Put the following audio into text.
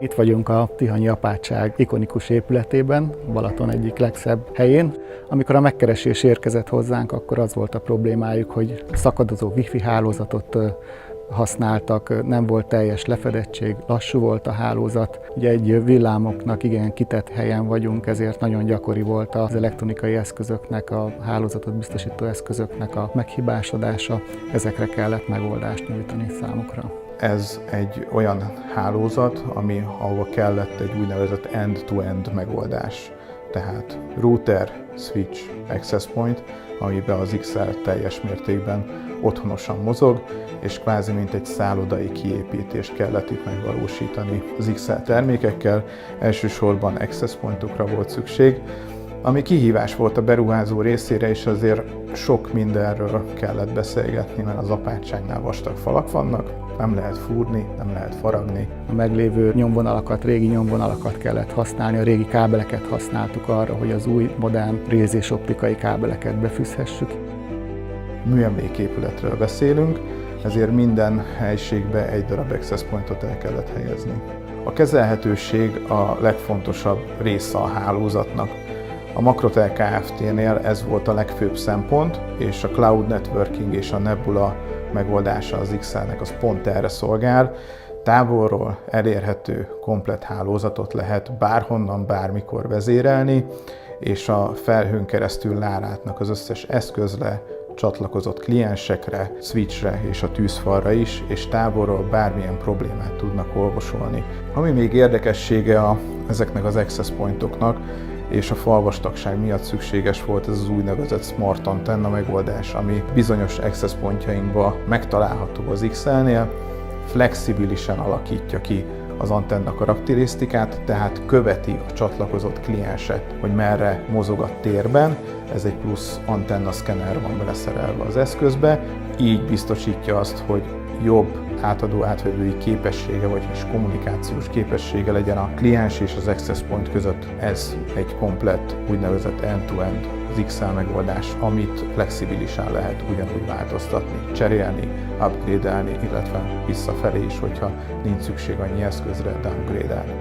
Itt vagyunk a Tihanyi Apátság ikonikus épületében, Balaton egyik legszebb helyén. Amikor a megkeresés érkezett hozzánk, akkor az volt a problémájuk, hogy szakadozó wifi hálózatot használtak, nem volt teljes lefedettség, lassú volt a hálózat. Ugye egy villámoknak igen kitett helyen vagyunk, ezért nagyon gyakori volt az elektronikai eszközöknek, a hálózatot biztosító eszközöknek a meghibásodása. Ezekre kellett megoldást nyújtani számukra. Ez egy olyan hálózat, ahol kellett egy úgynevezett end-to-end megoldás. Tehát router, switch, access point, amiben az XL teljes mértékben otthonosan mozog, és kvázi mint egy szállodai kiépítést kellett itt megvalósítani az XL termékekkel. Elsősorban access pointokra volt szükség, ami kihívás volt a beruházó részére, és azért sok mindenről kellett beszélgetni, mert az apátságnál vastag falak vannak, nem lehet fúrni, nem lehet faragni. A meglévő nyomvonalakat, régi nyomvonalakat kellett használni, a régi kábeleket használtuk arra, hogy az új, modern rézés optikai kábeleket befűzhessük. Műemléképületről beszélünk, ezért minden helységbe egy darab access pointot el kellett helyezni. A kezelhetőség a legfontosabb része a hálózatnak. A Makrotel Kft-nél ez volt a legfőbb szempont, és a Cloud Networking és a Nebula megoldása az XL-nek az pont erre szolgál. Távolról elérhető komplett hálózatot lehet bárhonnan, bármikor vezérelni, és a felhőn keresztül rálátnak az összes eszközre, csatlakozott kliensekre, switchre és a tűzfalra is, és távolról bármilyen problémát tudnak orvosolni. Ami még érdekessége ezeknek az access pointoknak, és a falvastagság miatt szükséges volt ez az úgynevezett Smart Antenna megoldás, ami bizonyos access pontjainkban megtalálható az XL-nél, flexibilisen alakítja ki az antenna karakterisztikát, tehát követi a csatlakozott klienset, hogy merre mozog a térben. Ez egy plusz antenna szkenner van beleszerelve az eszközbe, így biztosítja azt, hogy jobb átadó-átvevői képessége, vagyis kommunikációs képessége legyen a kliens és az access point között. Ez egy komplett úgynevezett end-to-end az XL megoldás, amit flexibilisen lehet ugyanúgy változtatni, cserélni, upgrade-elni, illetve visszafelé is, hogyha nincs szükség annyi eszközre, downgrade-elni.